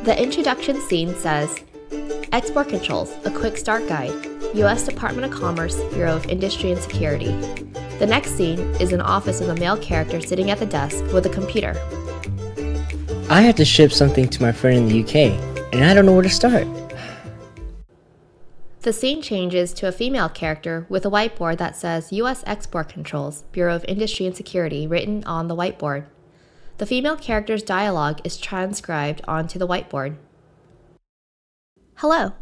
The introduction scene says, Export Controls, a quick start guide, U.S. Department of Commerce, Bureau of Industry and Security. The next scene is an office of a male character sitting at the desk with a computer. I have to ship something to my friend in the UK, and I don't know where to start. The scene changes to a female character with a whiteboard that says U.S. Export Controls, Bureau of Industry and Security written on the whiteboard. The female character's dialogue is transcribed onto the whiteboard. Hello,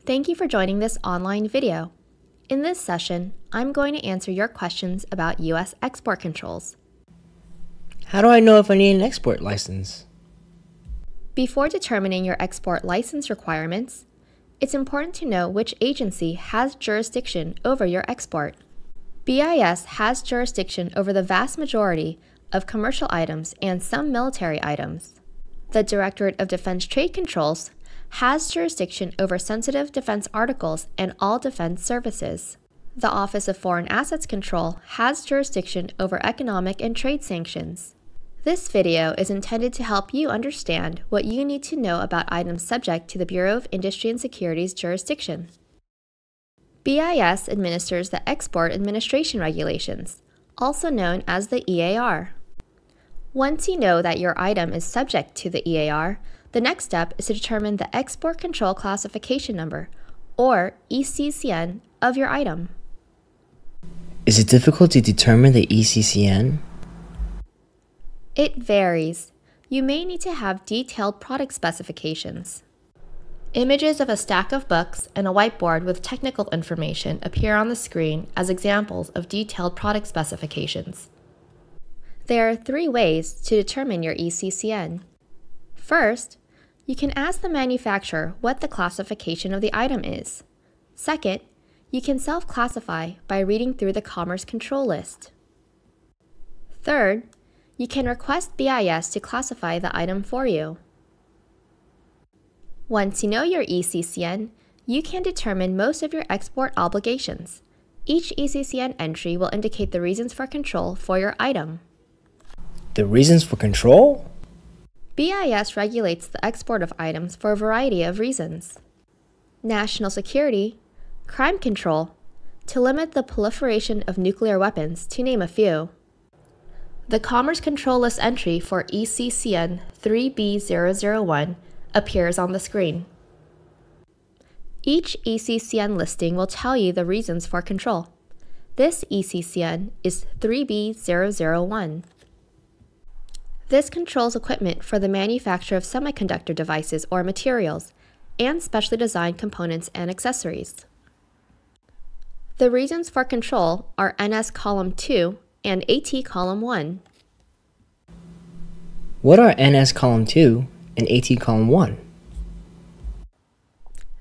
thank you for joining this online video. In this session, I'm going to answer your questions about U.S. export controls. How do I know if I need an export license? Before determining your export license requirements, it's important to know which agency has jurisdiction over your export. BIS has jurisdiction over the vast majority of commercial items and some military items. The Directorate of Defense Trade Controls has jurisdiction over sensitive defense articles and all defense services. The Office of Foreign Assets Control has jurisdiction over economic and trade sanctions. This video is intended to help you understand what you need to know about items subject to the Bureau of Industry and Security's jurisdiction. BIS administers the Export Administration Regulations, also known as the EAR. Once you know that your item is subject to the EAR, the next step is to determine the Export Control Classification Number, or ECCN, of your item. Is it difficult to determine the ECCN? It varies. You may need to have detailed product specifications. Images of a stack of books and a whiteboard with technical information appear on the screen as examples of detailed product specifications. There are 3 ways to determine your ECCN. First, you can ask the manufacturer what the classification of the item is. Second, you can self-classify by reading through the Commerce Control List. Third, you can request BIS to classify the item for you. Once you know your ECCN, you can determine most of your export obligations. Each ECCN entry will indicate the reasons for control for your item. The reasons for control? BIS regulates the export of items for a variety of reasons. National security, crime control, to limit the proliferation of nuclear weapons, to name a few. The Commerce Control List entry for ECCN 3B001 appears on the screen. Each ECCN listing will tell you the reasons for control. This ECCN is 3B001. This controls equipment for the manufacture of semiconductor devices or materials, and specially designed components and accessories. The reasons for control are NS Column 2 and AT Column 1. What are NS Column 2 and AT Column 1?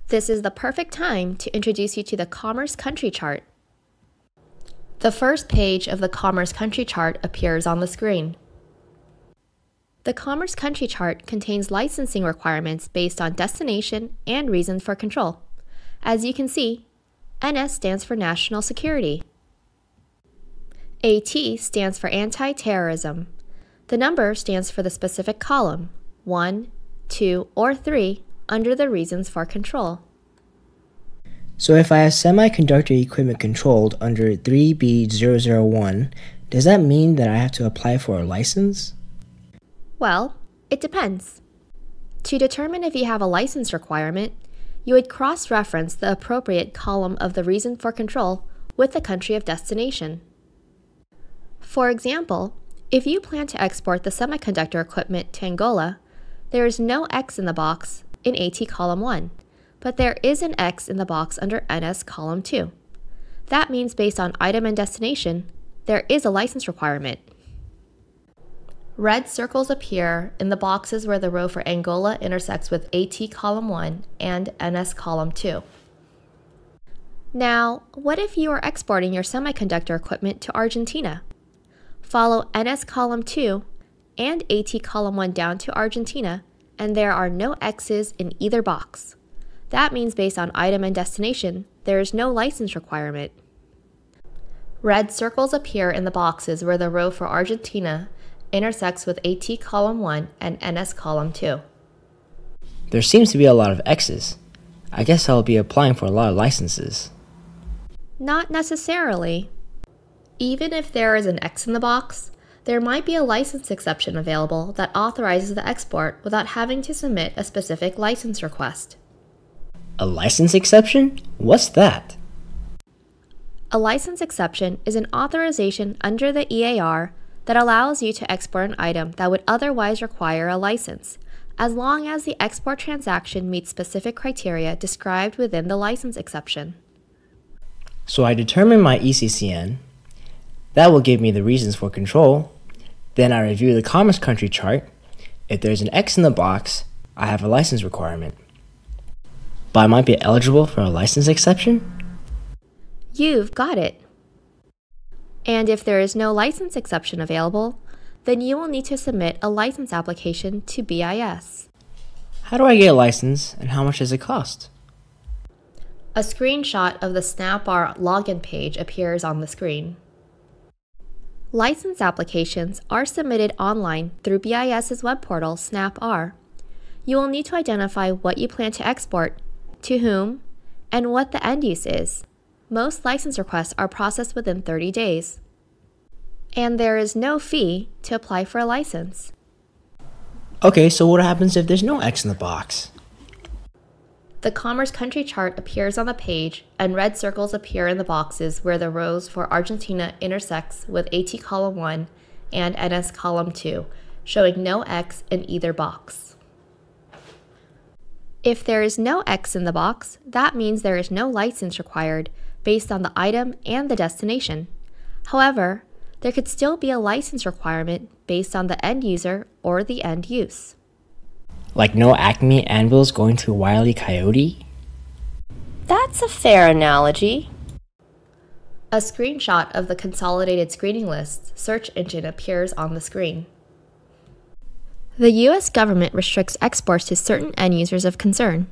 This is the perfect time to introduce you to the Commerce Country Chart. The first page of the Commerce Country Chart appears on the screen. The Commerce Country Chart contains licensing requirements based on destination and reasons for control. As you can see, NS stands for National Security. AT stands for Anti-Terrorism. The number stands for the specific column, 1, 2, or 3, under the reasons for control. So if I have semiconductor equipment controlled under 3B001, does that mean that I have to apply for a license? Well, it depends. To determine if you have a license requirement, you would cross-reference the appropriate column of the reason for control with the country of destination. For example, if you plan to export the semiconductor equipment to Angola, there is no X in the box in AT Column 1, but there is an X in the box under NS Column 2. That means based on item and destination, there is a license requirement. Red circles appear in the boxes where the row for Angola intersects with AT Column 1 and NS Column 2. Now, what if you are exporting your semiconductor equipment to Argentina? Follow NS Column 2 and AT Column 1 down to Argentina, and there are no X's in either box. That means based on item and destination, there is no license requirement. Red circles appear in the boxes where the row for Argentina intersects with AT Column 1 and NS Column 2. There seems to be a lot of X's. I guess I'll be applying for a lot of licenses. Not necessarily. Even if there is an X in the box, there might be a license exception available that authorizes the export without having to submit a specific license request. A license exception? What's that? A license exception is an authorization under the EAR that allows you to export an item that would otherwise require a license, as long as the export transaction meets specific criteria described within the license exception. So I determine my ECCN. That will give me the reasons for control. Then I review the commerce country chart. If there's an X in the box, I have a license requirement. But I might be eligible for a license exception? You've got it. And if there is no license exception available, then you will need to submit a license application to BIS. How do I get a license and how much does it cost? A screenshot of the SnapR login page appears on the screen. License applications are submitted online through BIS's web portal, SnapR. You will need to identify what you plan to export, to whom, and what the end use is. Most license requests are processed within 30 days. And there is no fee to apply for a license. Okay, so what happens if there's no X in the box? The Commerce Country chart appears on the page, and red circles appear in the boxes where the rows for Argentina intersects with AT column 1 and NS column 2, showing no X in either box. If there is no X in the box, that means there is no license required based on the item and the destination. However, there could still be a license requirement based on the end user or the end use. Like no Acme anvils going to Wile E. Coyote? That's a fair analogy. A screenshot of the consolidated screening list search engine appears on the screen. The U.S. government restricts exports to certain end users of concern.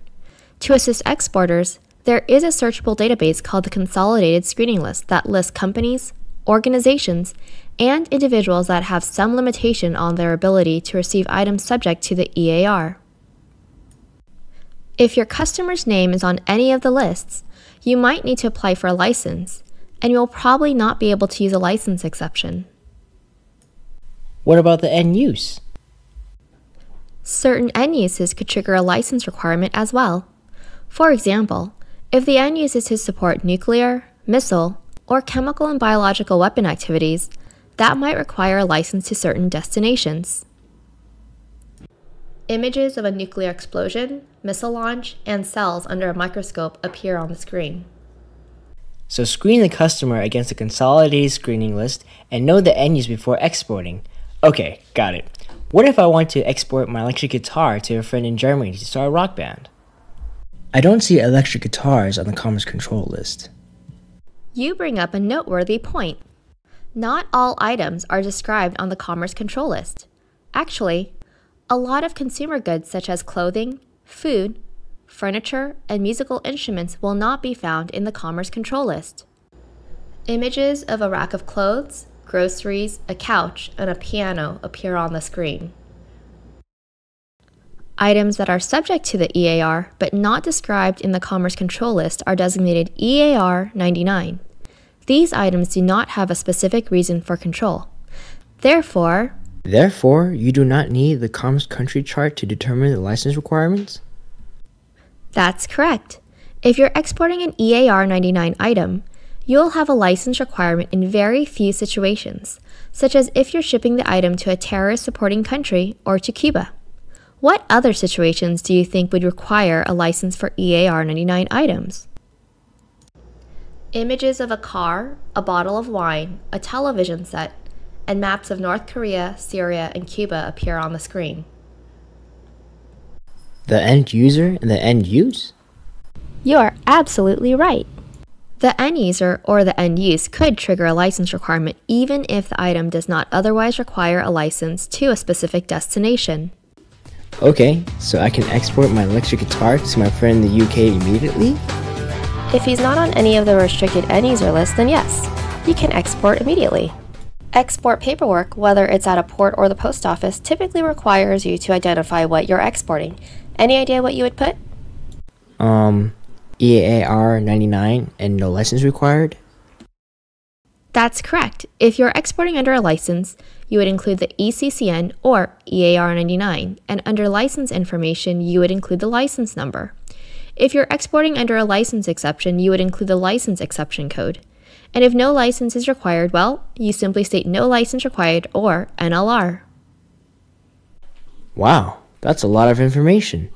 To assist exporters, there is a searchable database called the Consolidated Screening List that lists companies, organizations, and individuals that have some limitation on their ability to receive items subject to the EAR. If your customer's name is on any of the lists, you might need to apply for a license, and you will probably not be able to use a license exception. What about the end use? Certain end uses could trigger a license requirement as well. For example, if the end use is to support nuclear, missile, or chemical and biological weapon activities, that might require a license to certain destinations. Images of a nuclear explosion, missile launch, and cells under a microscope appear on the screen. So screen the customer against a consolidated screening list and know the end use before exporting. Okay, got it. What if I want to export my electric guitar to a friend in Germany to start a rock band? I don't see electric guitars on the Commerce Control list. You bring up a noteworthy point. Not all items are described on the Commerce Control list. Actually, a lot of consumer goods such as clothing, food, furniture, and musical instruments will not be found in the Commerce Control list. Images of a rack of clothes, groceries, a couch, and a piano appear on the screen. Items that are subject to the EAR but not described in the Commerce Control list are designated EAR 99. These items do not have a specific reason for control. Therefore, you do not need the Commerce Country chart to determine the license requirements? That's correct. If you're exporting an EAR 99 item, you'll have a license requirement in very few situations, such as if you're shipping the item to a terrorist-supporting country or to Cuba. What other situations do you think would require a license for EAR 99 items? Images of a car, a bottle of wine, a television set, and maps of North Korea, Syria, and Cuba appear on the screen. The end user and the end use? You are absolutely right. The end user or the end use could trigger a license requirement even if the item does not otherwise require a license to a specific destination. Okay, so I can export my electric guitar to my friend in the UK immediately? If he's not on any of the restricted end user lists, then yes, you can export immediately. Export paperwork, whether it's at a port or the post office, typically requires you to identify what you're exporting. Any idea what you would put? EAR 99 and no license required? That's correct. If you're exporting under a license, you would include the ECCN or EAR 99, and under license information, you would include the license number. If you're exporting under a license exception, you would include the license exception code. And if no license is required, well, you simply state no license required or NLR. Wow, that's a lot of information.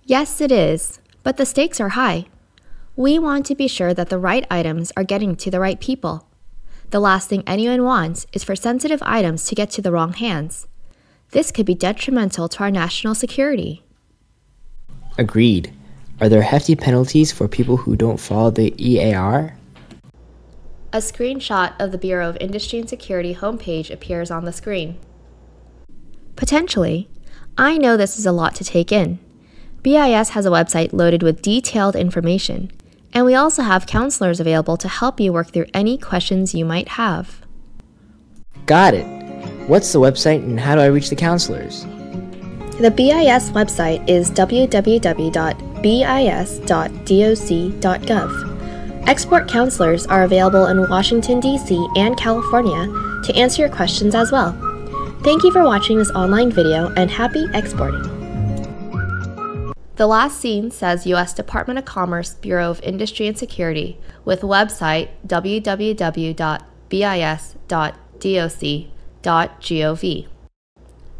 Yes, it is, but the stakes are high. We want to be sure that the right items are getting to the right people. The last thing anyone wants is for sensitive items to get to the wrong hands. This could be detrimental to our national security. Agreed. Are there hefty penalties for people who don't follow the EAR? A screenshot of the Bureau of Industry and Security homepage appears on the screen. Potentially. I know this is a lot to take in. BIS has a website loaded with detailed information, and we also have counselors available to help you work through any questions you might have. Got it. What's the website and how do I reach the counselors? The BIS website is www.bis.doc.gov. Export counselors are available in Washington, D.C. and California to answer your questions as well. Thank you for watching this online video and happy exporting. The last scene says U.S. Department of Commerce Bureau of Industry and Security with website www.bis.doc.gov.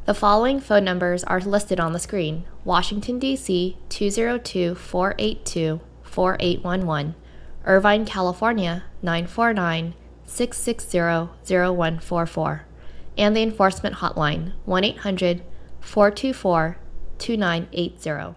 The following phone numbers are listed on the screen: Washington, D.C. 202-482-4811, Irvine, California 949-660-0144, and the enforcement hotline 1-800-424-2980.